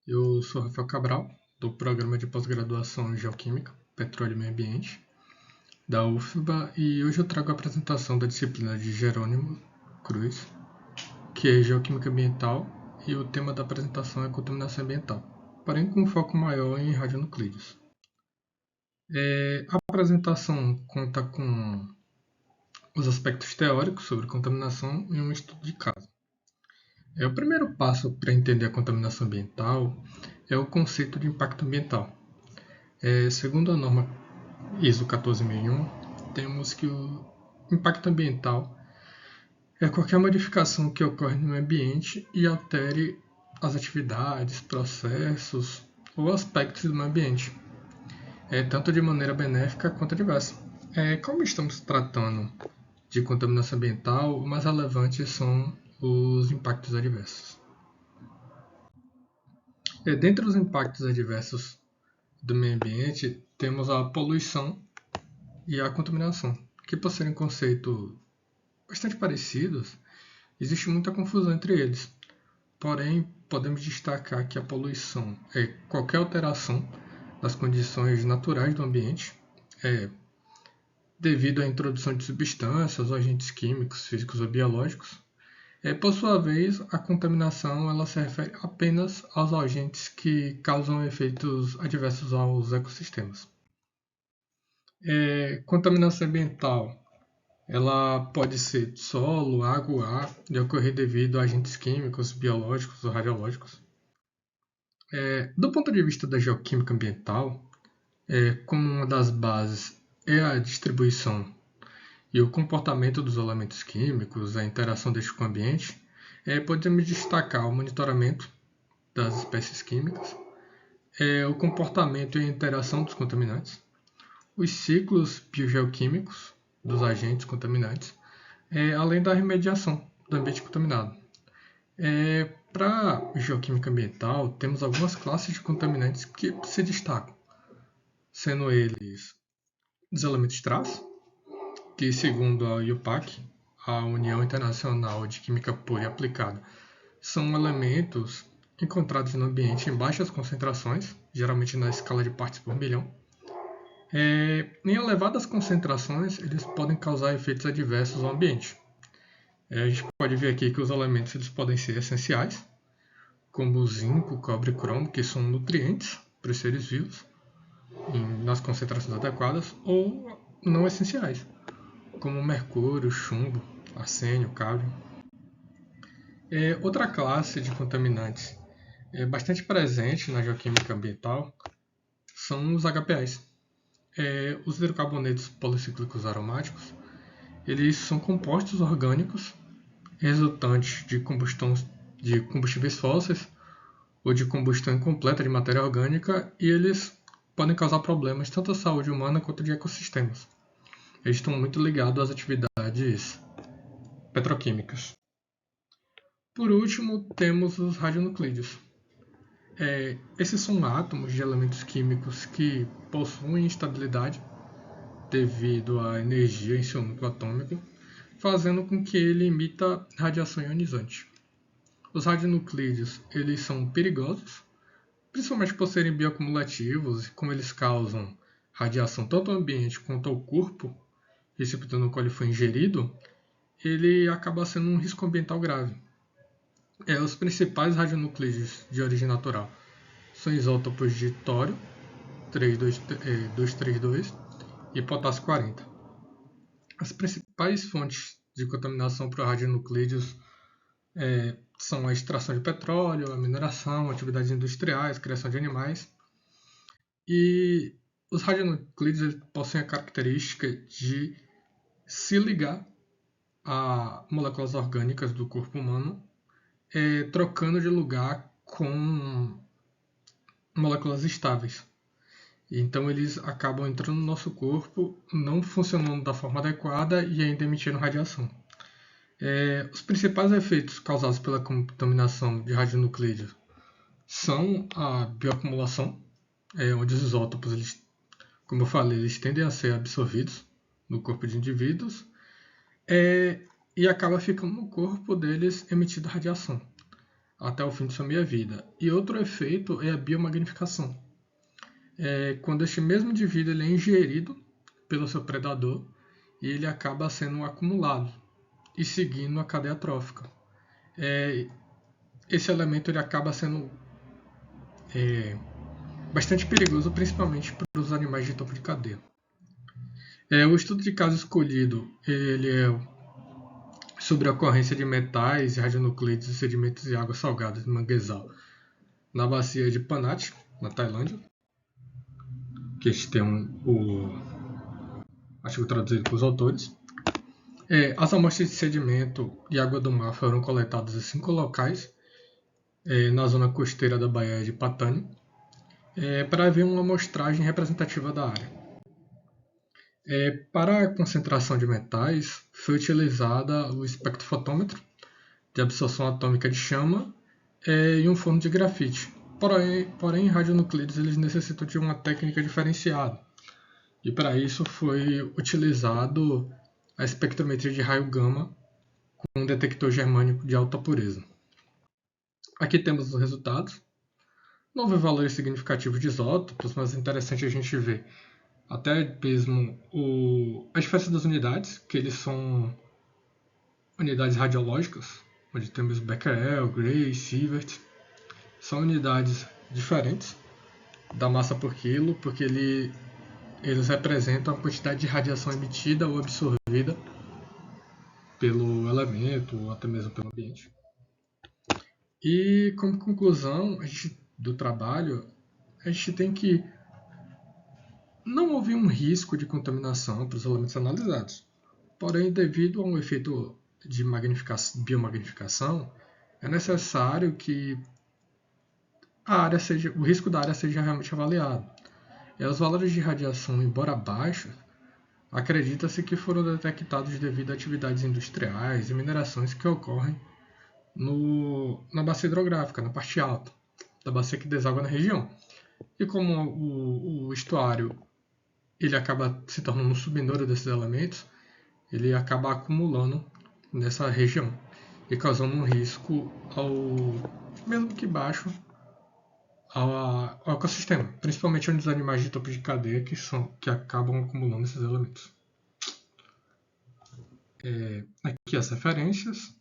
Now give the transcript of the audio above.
Eu sou Rafael Cabral, do Programa de Pós-Graduação em Geoquímica, Petróleo e Meio Ambiente, da UFBA, e hoje eu trago a apresentação da disciplina de Jerônimo Cruz, que é Geoquímica Ambiental, e o tema da apresentação é Contaminação Ambiental, porém com um foco maior em radionuclídeos. A apresentação conta com os aspectos teóricos sobre contaminação e um estudo de caso. O primeiro passo para entender a contaminação ambiental é o conceito de impacto ambiental. Segundo a norma ISO 14001, temos que o impacto ambiental é qualquer modificação que ocorre no ambiente e altere as atividades, processos ou aspectos do meio ambiente, tanto de maneira benéfica quanto adversa. Como estamos tratando de contaminação ambiental, o mais relevante são os impactos adversos. Dentre os impactos adversos do meio ambiente, temos a poluição e a contaminação, que por serem conceitos bastante parecidos, existe muita confusão entre eles. Porém, podemos destacar que a poluição é qualquer alteração das condições naturais do ambiente, devido à introdução de substâncias ou agentes químicos, físicos ou biológicos. Por sua vez, a contaminação ela se refere apenas aos agentes que causam efeitos adversos aos ecossistemas. Contaminação ambiental ela pode ser de solo, água ou ar, e ocorrer devido a agentes químicos, biológicos ou radiológicos. Do ponto de vista da geoquímica ambiental, como uma das bases é a distribuição e o comportamento dos elementos químicos, a interação destes com o ambiente, podemos destacar o monitoramento das espécies químicas, o comportamento e a interação dos contaminantes, os ciclos biogeoquímicos dos agentes contaminantes, além da remediação do ambiente contaminado. Para a geoquímica ambiental, temos algumas classes de contaminantes que se destacam, sendo eles os elementos traço, que segundo a IUPAC, a União Internacional de Química Pura e Aplicada, são elementos encontrados no ambiente em baixas concentrações, geralmente na escala de partes por milhão. Em elevadas concentrações, eles podem causar efeitos adversos ao ambiente. A gente pode ver aqui que os elementos eles podem ser essenciais, como o zinco, cobre e cromo, que são nutrientes para os seres vivos, nas concentrações adequadas, ou não essenciais, como mercúrio, chumbo, arsênio, cádmio. Outra classe de contaminantes bastante presente na geoquímica ambiental são os HPAs. Os hidrocarbonetos policíclicos aromáticos, eles são compostos orgânicos resultantes de combustíveis fósseis ou de combustão incompleta de matéria orgânica, e eles podem causar problemas tanto à saúde humana quanto de ecossistemas. Eles estão muito ligados às atividades petroquímicas. Por último, temos os radionuclídeos. Esses são átomos de elementos químicos que possuem estabilidade devido à energia em seu núcleo atômico, fazendo com que ele emita radiação ionizante. Os radionuclídeos eles são perigosos, principalmente por serem bioacumulativos, e como eles causam radiação tanto ao ambiente quanto ao corpo, receptor no qual ele foi ingerido, ele acaba sendo um risco ambiental grave. Os principais radionuclídeos de origem natural são isótopos de tório 232 e potássio 40. As principais fontes de contaminação por radionuclídeos são a extração de petróleo, a mineração, atividades industriais, criação de animais. E os radionuclídeos possuem a característica de se ligar a moléculas orgânicas do corpo humano, trocando de lugar com moléculas estáveis. Então eles acabam entrando no nosso corpo, não funcionando da forma adequada e ainda emitindo radiação. Os principais efeitos causados pela contaminação de radionuclídeos são a bioacumulação, onde os isótopos, como eu falei, eles tendem a ser absorvidos no corpo de indivíduos e acaba ficando no corpo deles emitindo radiação. até o fim de sua meia-vida. E outro efeito é a biomagnificação. Quando este mesmo indivíduo ele é ingerido pelo seu predador e ele acaba sendo acumulado e seguindo a cadeia trófica. Esse elemento ele acaba sendo bastante perigoso, principalmente para os animais de topo de cadeia. O estudo de caso escolhido ele é sobre a ocorrência de metais, radionucleides e sedimentos de água salgada de manguezal na bacia de Panat, na Tailândia, que este tem o artigo traduzido pelos autores. As amostras de sedimento e água do mar foram coletadas em 5 locais, na zona costeira da Baía de Patani, para haver uma amostragem representativa da área. Para a concentração de metais, foi utilizada o espectrofotômetro de absorção atômica de chama e um forno de grafite. Porém, radionucleides eles necessitam de uma técnica diferenciada. E para isso foi utilizado a espectrometria de raio gama com um detector germânico de alta pureza. Aqui temos os resultados. Não houve valores significativos de isótopos, mas é interessante a gente ver até mesmo a diferença das unidades, que eles são unidades radiológicas, onde temos Becquerel, Gray, Sievert. São unidades diferentes da massa por quilo, porque eles representam a quantidade de radiação emitida ou absorvida pelo elemento ou até mesmo pelo ambiente. E como conclusão do trabalho, a gente tem que não houve um risco de contaminação para os elementos analisados. Porém, devido a um efeito de biomagnificação, é necessário que o risco da área seja realmente avaliado. Os valores de radiação, embora baixos, acredita-se que foram detectados devido a atividades industriais e minerações que ocorrem na bacia hidrográfica, na parte alta da bacia que deságua na região. E como o estuário ele acaba se tornando um subnúcleo desses elementos, ele acaba acumulando nessa região e causando um risco mesmo que baixo, ao ecossistema, principalmente onde os animais de topo de cadeia que acabam acumulando esses elementos. Aqui as referências.